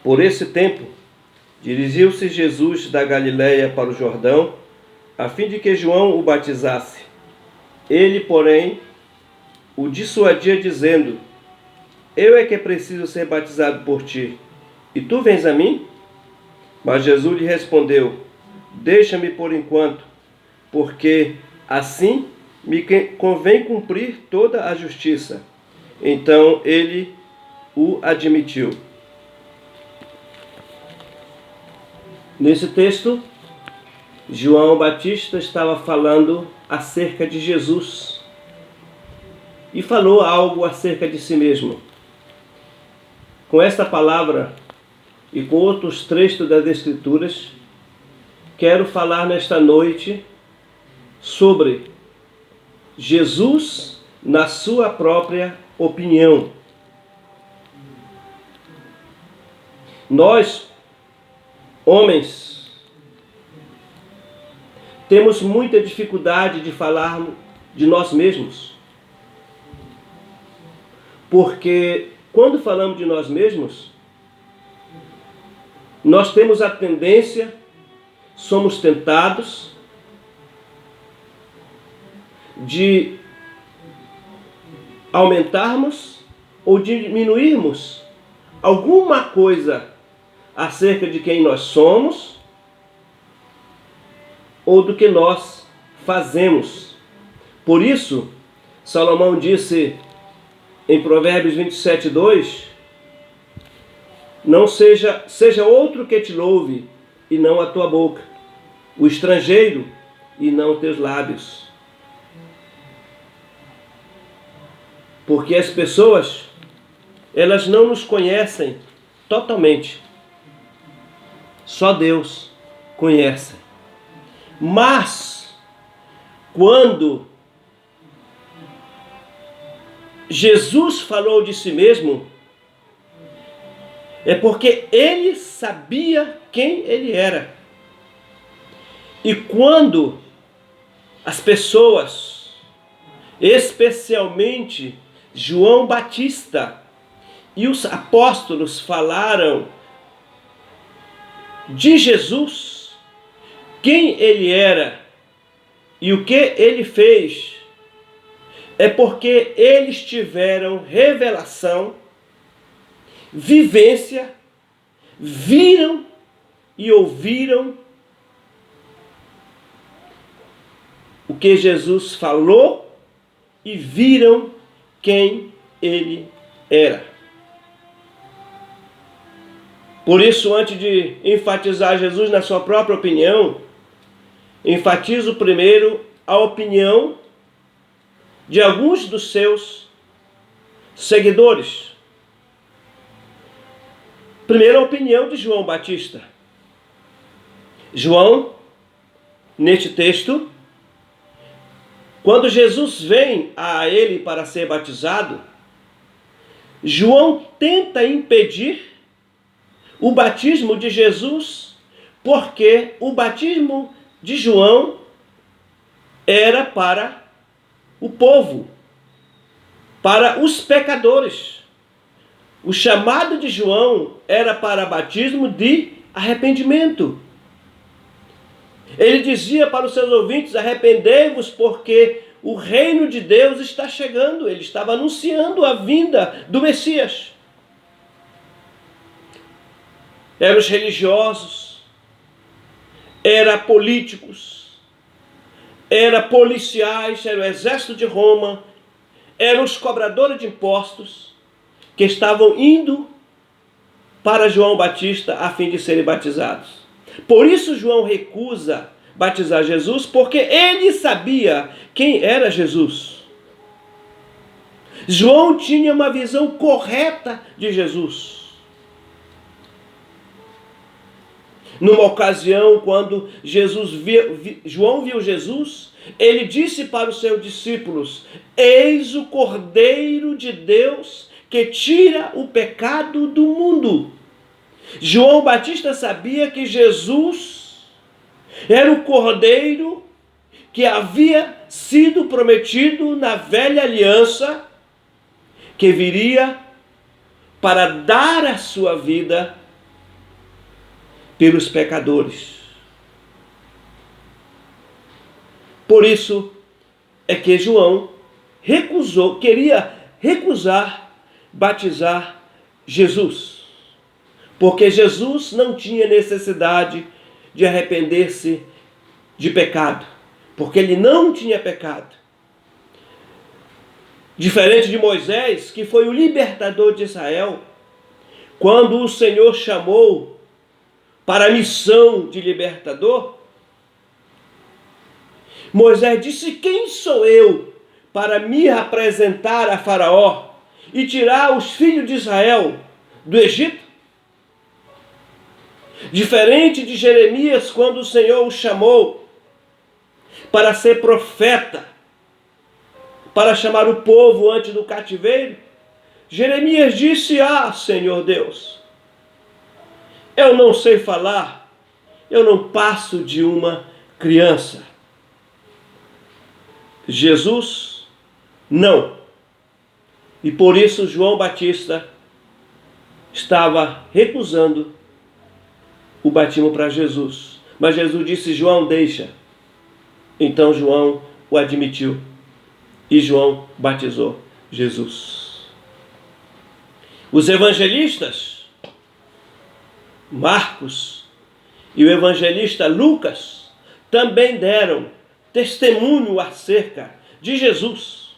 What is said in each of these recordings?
Por esse tempo, dirigiu-se Jesus da Galiléia para o Jordão, a fim de que João o batizasse. Ele, porém, o dissuadia, dizendo: Eu é que preciso ser batizado por ti, e tu vens a mim? Mas Jesus lhe respondeu: Deixa-me por enquanto, porque assim me convém cumprir toda a justiça. Então ele o admitiu. Nesse texto, João Batista estava falando acerca de Jesus e falou algo acerca de si mesmo. Com esta palavra e com outros trechos das Escrituras, quero falar nesta noite sobre Jesus na sua própria opinião. Nós, homens, temos muita dificuldade de falar de nós mesmos, porque quando falamos de nós mesmos, nós temos a tendência, somos tentados de aumentarmos ou diminuirmos alguma coisa acerca de quem nós somos ou do que nós fazemos. Por isso, Salomão disse em Provérbios 27:2, não seja outro que te louve, e não a tua boca, o estrangeiro, e não teus lábios. Porque as pessoas, elas não nos conhecem totalmente. Só Deus conhece. Mas, quando Jesus falou de si mesmo, é porque ele sabia quem ele era. E quando as pessoas, especialmente João Batista e os apóstolos, falaram de Jesus, quem ele era e o que ele fez, é porque eles tiveram revelação, vivência, viram e ouviram o que Jesus falou e viram quem ele era. Por isso, antes de enfatizar Jesus na sua própria opinião, enfatizo primeiro a opinião de alguns dos seus seguidores. Primeiro, a opinião de João Batista. João, neste texto, quando Jesus vem a ele para ser batizado, João tenta impedir o batismo de Jesus, porque o batismo de João era para o povo, para os pecadores. O chamado de João era para batismo de arrependimento. Ele dizia para os seus ouvintes: arrependei-vos, porque o reino de Deus está chegando. Ele estava anunciando a vinda do Messias. Eram os religiosos, eram políticos, eram policiais, era o exército de Roma, eram os cobradores de impostos que estavam indo para João Batista a fim de serem batizados. Por isso João recusa batizar Jesus, porque ele sabia quem era Jesus. João tinha uma visão correta de Jesus. Numa ocasião, quando João viu Jesus, ele disse para os seus discípulos: eis o Cordeiro de Deus que tira o pecado do mundo. João Batista sabia que Jesus era o Cordeiro que havia sido prometido na velha aliança, que viria para dar a sua vida pelos pecadores. Por isso é que João queria recusar batizar Jesus, porque Jesus não tinha necessidade de arrepender-se de pecado, porque ele não tinha pecado. Diferente de Moisés, que foi o libertador de Israel, quando o Senhor chamou para a missão de libertador, Moisés disse: quem sou eu para me apresentar a Faraó e tirar os filhos de Israel do Egito? Diferente de Jeremias, quando o Senhor o chamou para ser profeta, para chamar o povo antes do cativeiro, Jeremias disse: Senhor Deus, eu não sei falar, eu não passo de uma criança. Jesus, não. E por isso João Batista estava recusando o batismo para Jesus. Mas Jesus disse: João, deixa. Então João o admitiu. E João batizou Jesus. Os evangelistas, Marcos e o evangelista Lucas, também deram testemunho acerca de Jesus.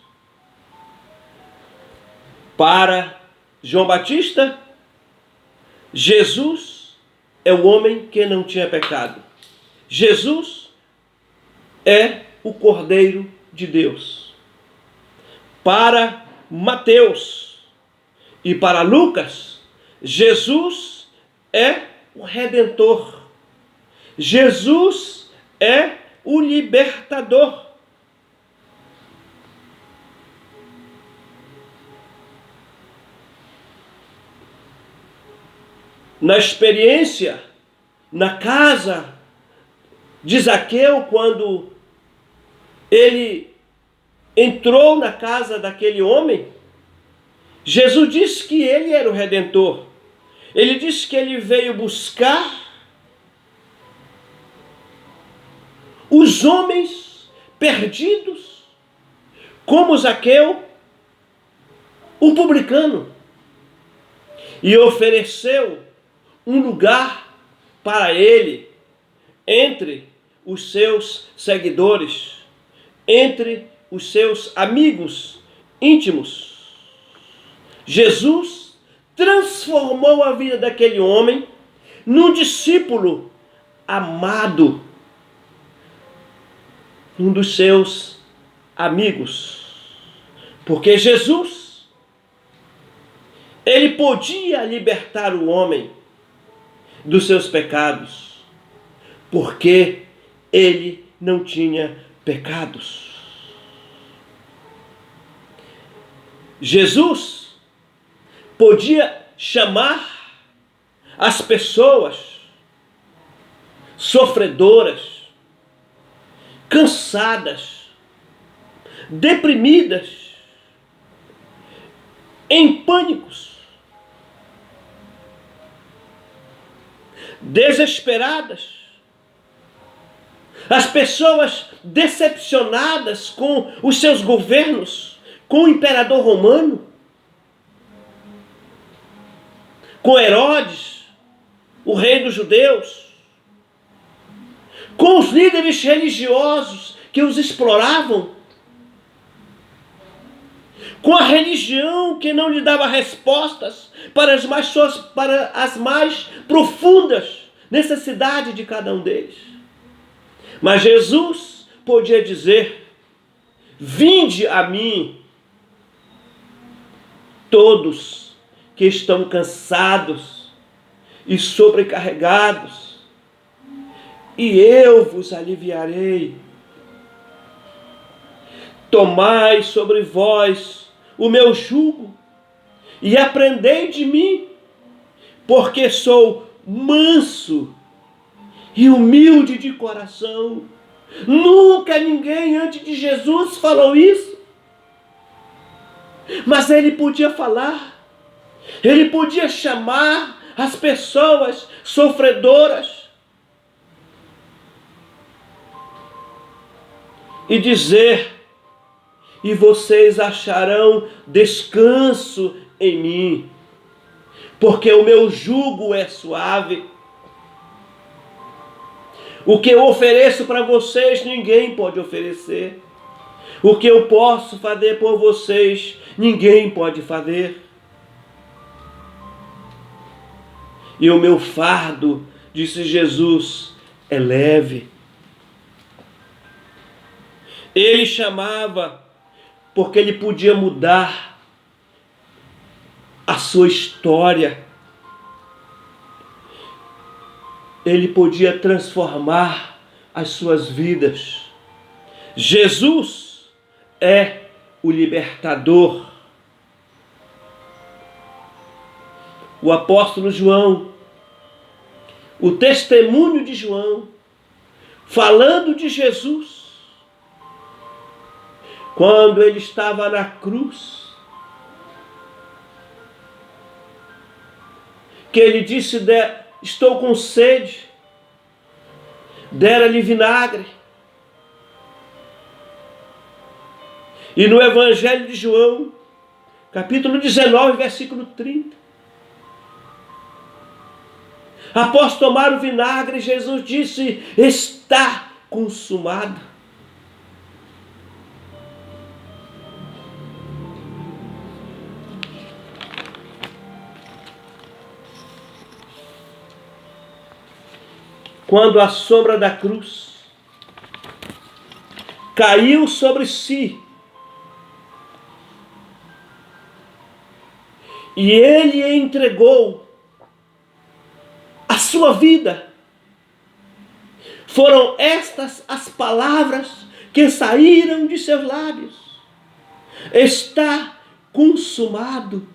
Para João Batista, Jesus é o homem que não tinha pecado. Jesus é o Cordeiro de Deus. Para Mateus e para Lucas, Jesus é o Redentor. Jesus é o libertador. Na experiência, na casa de Zaqueu, quando ele entrou na casa daquele homem, Jesus disse que ele era o Redentor. Ele disse que ele veio buscar os homens perdidos, como Zaqueu, o publicano, e ofereceu um lugar para ele entre os seus seguidores, entre os seus amigos íntimos. Jesus transformou a vida daquele homem num discípulo amado, um dos seus amigos. Porque Jesus, ele podia libertar o homem dos seus pecados, porque ele não tinha pecados. Jesus podia chamar as pessoas sofredoras, cansadas, deprimidas, em pânicos, desesperadas, as pessoas decepcionadas com os seus governos, com o imperador romano, com Herodes, o rei dos judeus, com os líderes religiosos que os exploravam, com a religião que não lhe dava respostas para as mais profundas necessidades de cada um deles. Mas Jesus podia dizer: vinde a mim, todos que estão cansados e sobrecarregados, e eu vos aliviarei. Tomai sobre vós o meu jugo e aprendei de mim, porque sou manso e humilde de coração. Nunca ninguém antes de Jesus falou isso. Mas ele podia falar, ele podia chamar as pessoas sofredoras e dizer: e vocês acharão descanso em mim, porque o meu jugo é suave. O que eu ofereço para vocês, ninguém pode oferecer. O que eu posso fazer por vocês, ninguém pode fazer. E o meu fardo, disse Jesus, é leve. Ele chamava porque ele podia mudar a sua história. Ele podia transformar as suas vidas. Jesus é o libertador. O apóstolo João, o testemunho de João, falando de Jesus, quando ele estava na cruz, que ele disse: estou com sede, dera-lhe vinagre. E no Evangelho de João, capítulo 19, versículo 30, após tomar o vinagre, Jesus disse: está consumado. Quando a sombra da cruz caiu sobre si, e ele entregou a sua vida, foram estas as palavras que saíram de seus lábios: está consumado.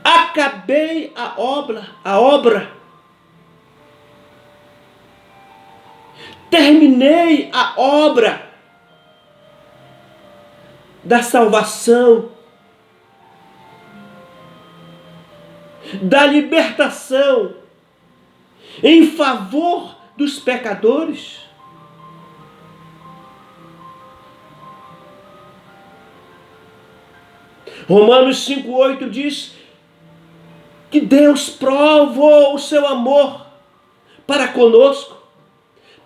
Acabei a obra. Terminei a obra da salvação, da libertação em favor dos pecadores. Romanos 5,8 diz que Deus provou o seu amor para conosco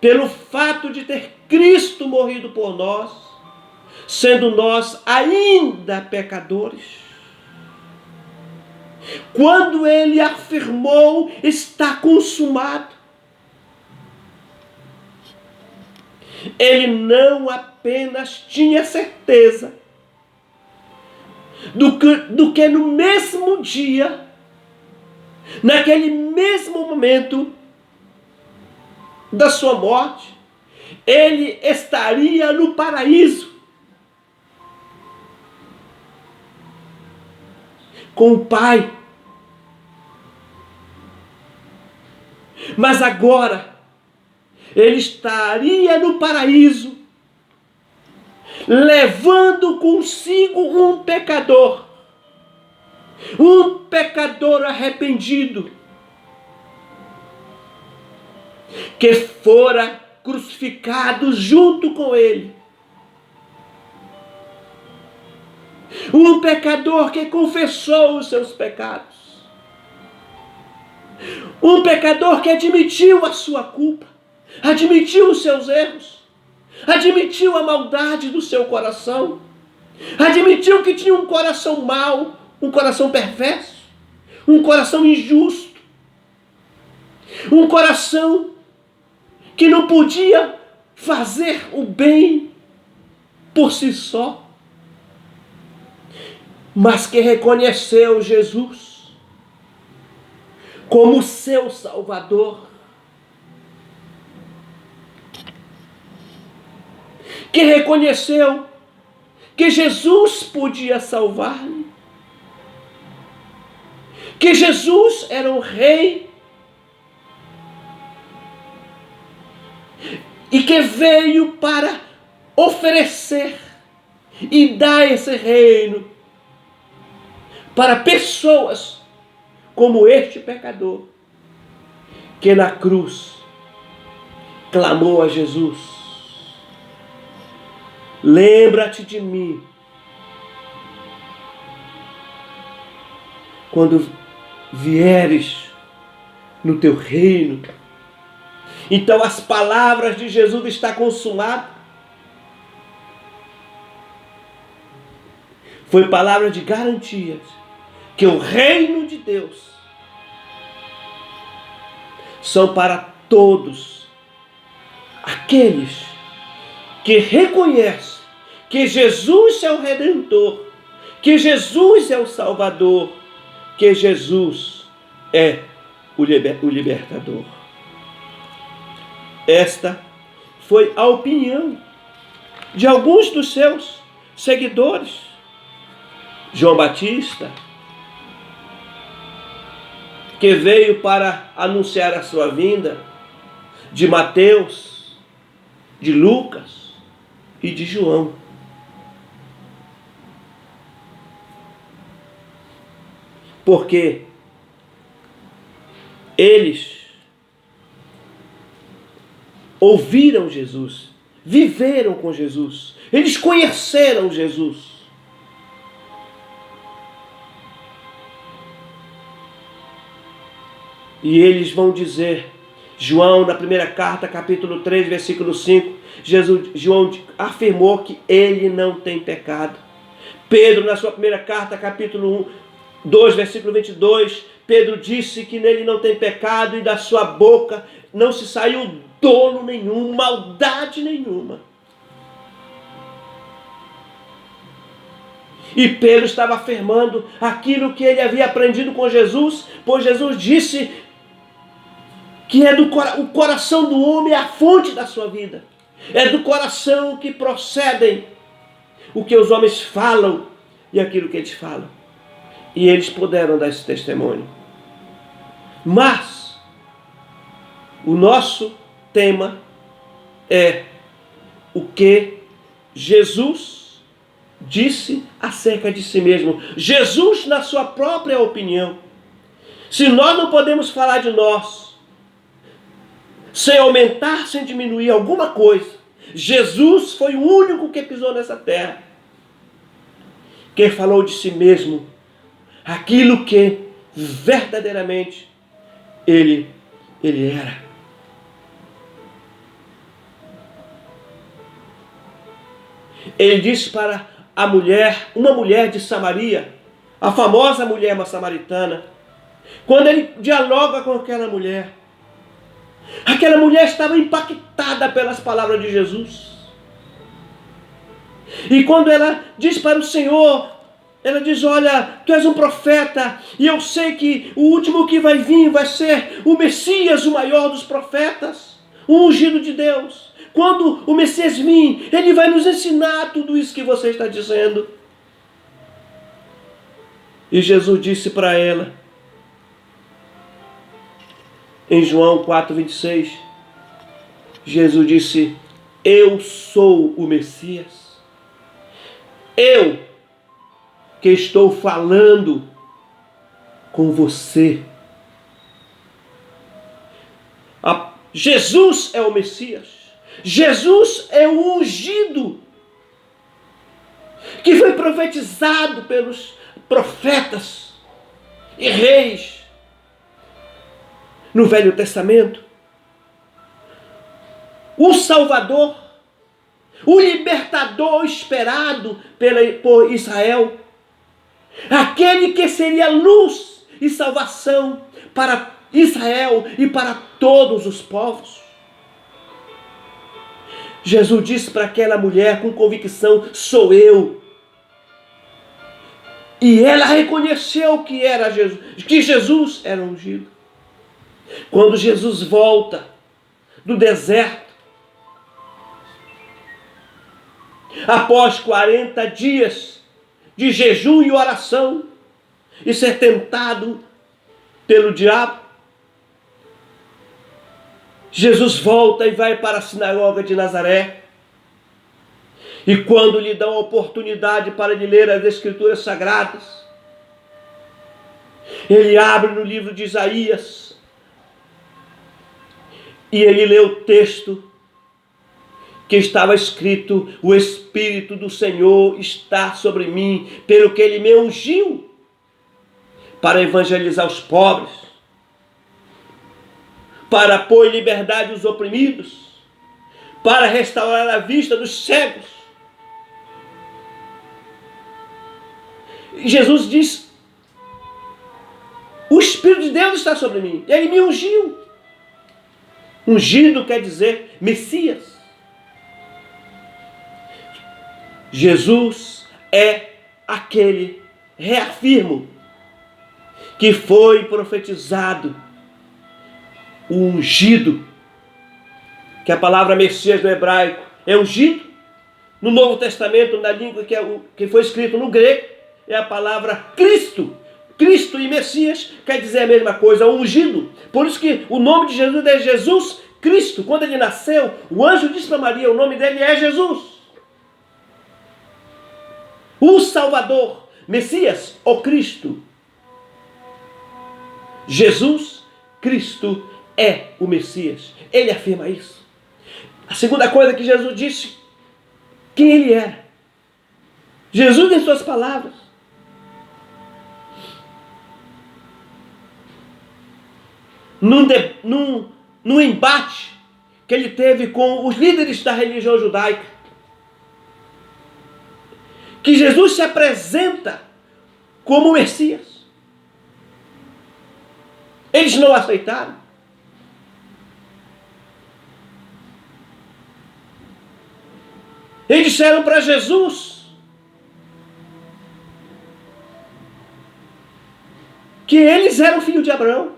pelo fato de ter Cristo morrido por nós, sendo nós ainda pecadores. Quando ele afirmou: está consumado, ele não apenas tinha certeza do que no mesmo dia, naquele mesmo momento da sua morte, ele estaria no paraíso com o Pai. Mas agora ele estaria no paraíso, levando consigo um pecador arrependido, que fora crucificado junto com ele. Um pecador que confessou os seus pecados. Um pecador que admitiu a sua culpa, admitiu os seus erros, admitiu a maldade do seu coração, admitiu que tinha um coração mau, um coração perverso, um coração injusto, um coração que não podia fazer o bem por si só, mas que reconheceu Jesus como seu Salvador, que reconheceu que Jesus podia salvar-lhe, que Jesus era o Rei e que veio para oferecer e dar esse reino para pessoas como este pecador, que na cruz clamou a Jesus: lembra-te de mim quando vieres no teu reino. Então as palavras de Jesus estão consumadas. Foi palavra de garantias que o reino de Deus são para todos aqueles que reconhecem que Jesus é o Redentor, que Jesus é o Salvador, que Jesus é o Libertador. Esta foi a opinião de alguns dos seus seguidores. João Batista, que veio para anunciar a sua vinda, de Mateus, de Lucas e de João. Porque eles ouviram Jesus, viveram com Jesus, eles conheceram Jesus. E eles vão dizer, João, na primeira carta, capítulo 3, versículo 5, João afirmou que ele não tem pecado. Pedro, na sua primeira carta, capítulo 2, versículo 22, Pedro disse que nele não tem pecado e da sua boca não se saiu dolo nenhum, maldade nenhuma. E Pedro estava afirmando aquilo que ele havia aprendido com Jesus, pois Jesus disse que o coração do homem é a fonte da sua vida. É do coração que procedem o que os homens falam e aquilo que eles falam. E eles puderam dar esse testemunho. Mas o nosso tema é o que Jesus disse acerca de si mesmo. Jesus, na sua própria opinião. Se nós não podemos falar de nós sem aumentar, sem diminuir alguma coisa, Jesus foi o único que pisou nessa terra, que falou de si mesmo aquilo que verdadeiramente ele era. Ele disse para a mulher, uma mulher de Samaria, a famosa mulher samaritana, quando ele dialoga com aquela mulher estava impactada pelas palavras de Jesus. E quando ela diz para o Senhor, ela diz: olha, tu és um profeta, e eu sei que o último que vai vir vai ser o Messias, o maior dos profetas, o ungido de Deus. Quando o Messias vir, ele vai nos ensinar tudo isso que você está dizendo. E Jesus disse para ela, em João 4,26, Jesus disse: eu sou o Messias. Eu que estou falando com você. Jesus é o Messias. Jesus é o ungido que foi profetizado pelos profetas e reis no Velho Testamento. O Salvador, o libertador esperado por Israel, aquele que seria luz e salvação para Israel e para todos os povos. Jesus disse para aquela mulher com convicção: sou eu. E ela reconheceu que era Jesus, que Jesus era ungido. Quando Jesus volta do deserto, após 40 dias de jejum e oração, e ser tentado pelo diabo, Jesus volta e vai para a sinagoga de Nazaré. E quando lhe dão a oportunidade para lhe ler as Escrituras Sagradas, Ele abre no livro de Isaías e ele lê o texto que estava escrito: o Espírito do Senhor está sobre mim, pelo que ele me ungiu para evangelizar os pobres, para pôr em liberdade os oprimidos, para restaurar a vista dos cegos. Jesus diz: o Espírito de Deus está sobre mim, ele me ungiu. Ungido quer dizer Messias. Jesus é aquele, reafirmo, que foi profetizado, o ungido, que a palavra Messias no hebraico é ungido. No Novo Testamento, na língua que foi escrito no grego, é a palavra Cristo. Cristo e Messias quer dizer a mesma coisa, ungido. Por isso que o nome de Jesus é Jesus Cristo. Quando ele nasceu, o anjo disse para Maria, o nome dele é Jesus. O Salvador, Messias, o Cristo. Jesus Cristo é o Messias. Ele afirma isso. A segunda coisa que Jesus disse, quem ele era. Jesus em suas palavras. Num embate que ele teve com os líderes da religião judaica, que Jesus se apresenta como o Messias. Eles não aceitaram. Eles disseram para Jesus que eles eram filhos de Abraão.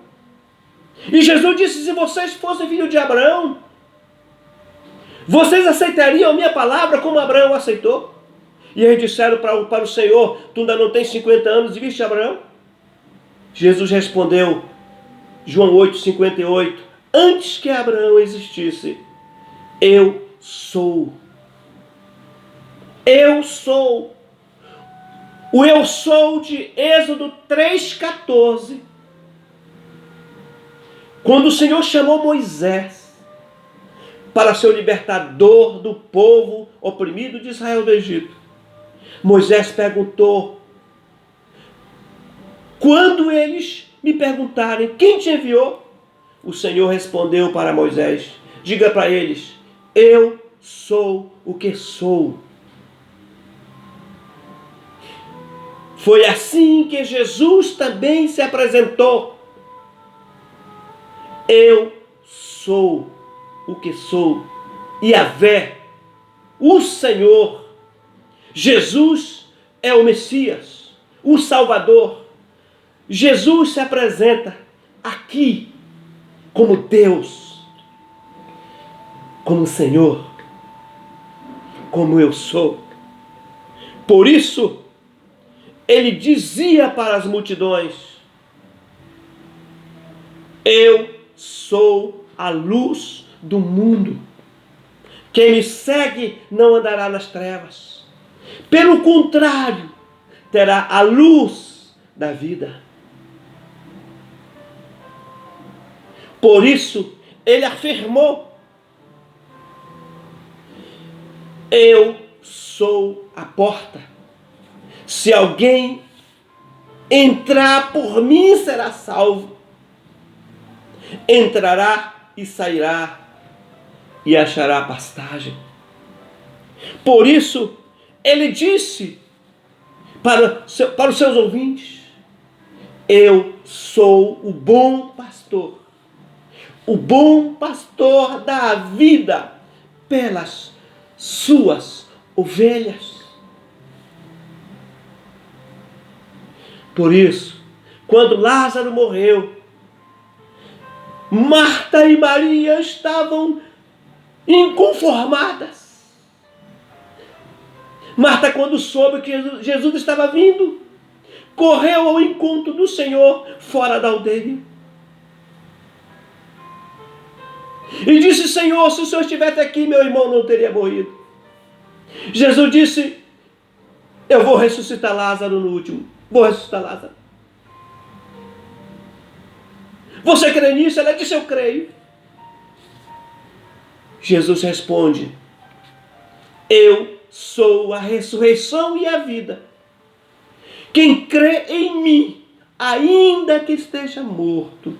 E Jesus disse: se vocês fossem filhos de Abraão, vocês aceitariam a minha palavra como Abraão aceitou? E eles disseram para o Senhor: tu ainda não tens 50 anos e viste Abraão? Jesus respondeu, João 8,58, antes que Abraão existisse, eu sou. Eu sou. O eu sou de Êxodo 3,14. Quando o Senhor chamou Moisés para ser o libertador do povo oprimido de Israel do Egito, Moisés perguntou: quando eles me perguntarem quem te enviou, o Senhor respondeu para Moisés: diga para eles, eu sou o que sou. Foi assim que Jesus também se apresentou. Eu sou o que sou. Yahvé, o Senhor. Jesus é o Messias, o Salvador. Jesus se apresenta aqui como Deus, como Senhor, como eu sou. Por isso, ele dizia para as multidões: eu sou a luz do mundo. Quem me segue não andará nas trevas. Pelo contrário, terá a luz da vida. Por isso, ele afirmou: eu sou a porta. Se alguém entrar por mim, será salvo. Entrará e sairá e achará pastagem. Por isso, ele disse para os seus ouvintes: eu sou o bom pastor. O bom pastor dá a vida pelas suas ovelhas. Por isso, quando Lázaro morreu, Marta e Maria estavam inconformadas. Marta, quando soube que Jesus estava vindo, correu ao encontro do Senhor fora da aldeia. E disse: Senhor, se o Senhor estivesse aqui, meu irmão não teria morrido. Jesus disse: eu vou ressuscitar Lázaro no último. Vou ressuscitar Lázaro. Você crê nisso? Ela disse, eu creio. Jesus responde, eu sou a ressurreição e a vida. Quem crê em mim, ainda que esteja morto,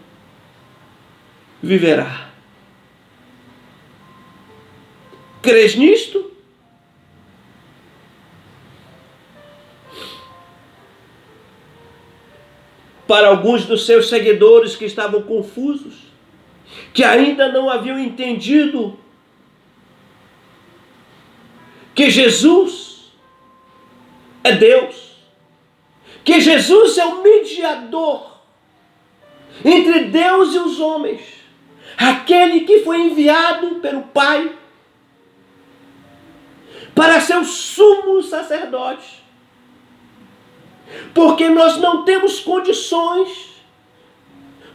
viverá. Crês nisto? Para alguns dos seus seguidores que estavam confusos, que ainda não haviam entendido que Jesus é Deus, que Jesus é o mediador entre Deus e os homens, aquele que foi enviado pelo Pai para ser o sumo sacerdote, porque nós não temos condições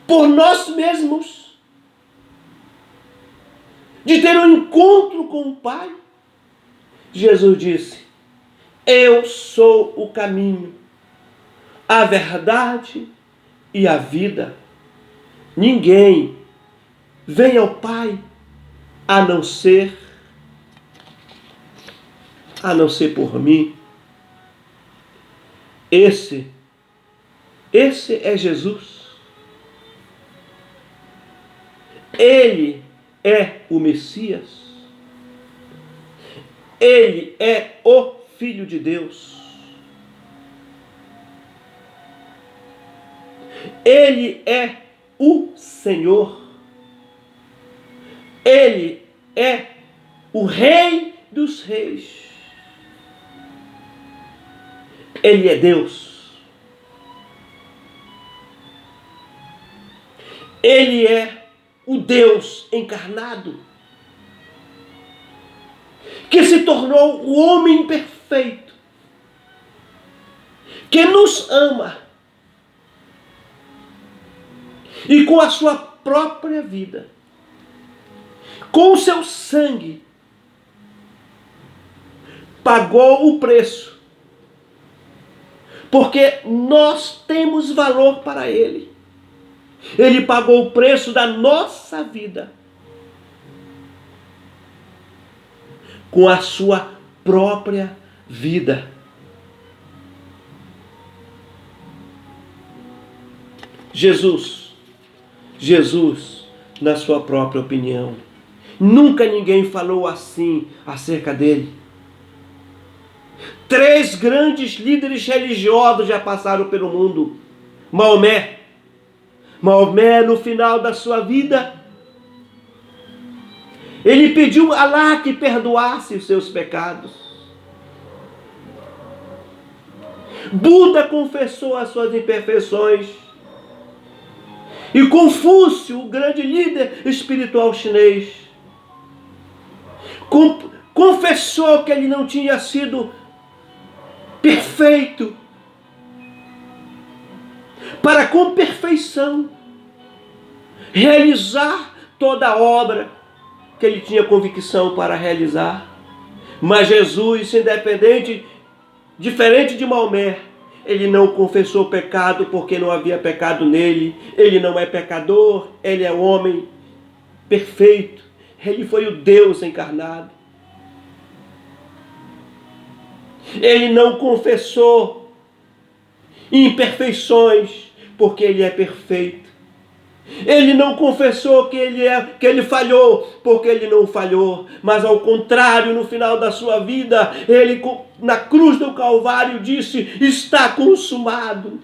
por nós mesmos de ter um encontro com o Pai. Jesus disse, eu sou o caminho, a verdade e a vida. Ninguém vem ao Pai a não ser por mim. Esse é Jesus. Ele é o Messias. Ele é o Filho de Deus. Ele é o Senhor. Ele é o Rei dos Reis. Ele é Deus. Ele é o Deus encarnado, que se tornou o homem perfeito, que nos ama e com a sua própria vida, com o seu sangue, pagou o preço, porque nós temos valor para Ele. Ele pagou o preço da nossa vida com a sua própria vida. Jesus, na sua própria opinião, nunca ninguém falou assim acerca dele. 3 grandes líderes religiosos já passaram pelo mundo. Maomé, no final da sua vida, ele pediu a Alá que perdoasse os seus pecados. Buda confessou as suas imperfeições. E Confúcio, o grande líder espiritual chinês, confessou que ele não tinha sido perfeito, para com perfeição realizar toda a obra que ele tinha convicção para realizar. Mas Jesus, diferente de Maomé, ele não confessou pecado porque não havia pecado nele. Ele não é pecador, ele é homem perfeito. Ele foi o Deus encarnado. Ele não confessou imperfeições porque ele é perfeito. Ele não confessou que ele falhou, porque ele não falhou. Mas ao contrário, no final da sua vida, ele na cruz do Calvário disse, está consumado.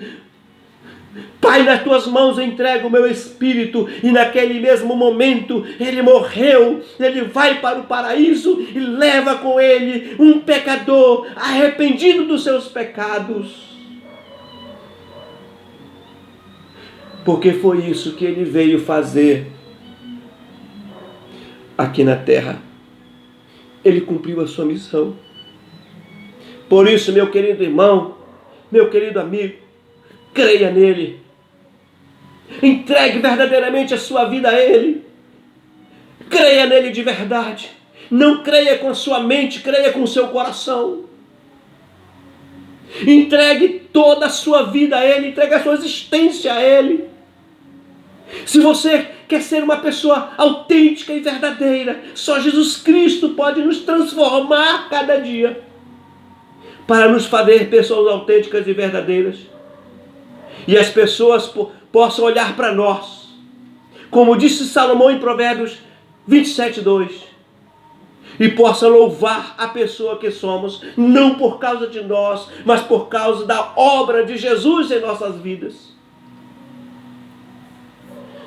Pai, nas tuas mãos entrego o meu espírito. E naquele mesmo momento, ele morreu. Ele vai para o paraíso e leva com ele um pecador arrependido dos seus pecados. Porque foi isso que ele veio fazer aqui na terra. Ele cumpriu a sua missão. Por isso, meu querido irmão, meu querido amigo, creia nele. Entregue verdadeiramente a sua vida a ele. Creia nele de verdade. Não creia com a sua mente, creia com o seu coração. Entregue toda a sua vida a ele, entregue a sua existência a ele. Se você quer ser uma pessoa autêntica e verdadeira, só Jesus Cristo pode nos transformar cada dia para nos fazer pessoas autênticas e verdadeiras. E as pessoas possam olhar para nós, como disse Salomão em Provérbios 27:2, e possa louvar a pessoa que somos, não por causa de nós, mas por causa da obra de Jesus em nossas vidas.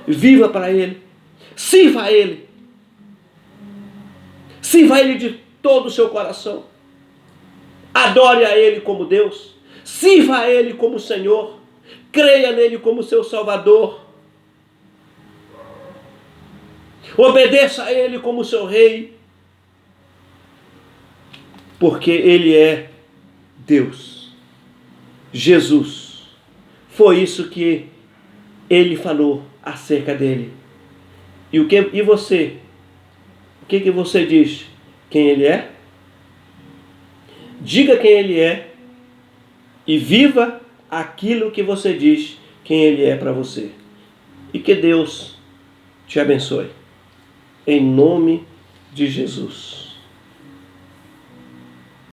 Viva para Ele, sirva a Ele de todo o seu coração, adore a Ele como Deus, sirva a Ele como Senhor, creia nele como seu Salvador, obedeça a Ele como seu Rei, porque Ele é Deus, Jesus. Foi isso que Ele falou acerca dele. E você? O que você diz? Quem Ele é? Diga quem Ele é e viva aquilo que você diz quem Ele é para você. E que Deus te abençoe. Em nome de Jesus.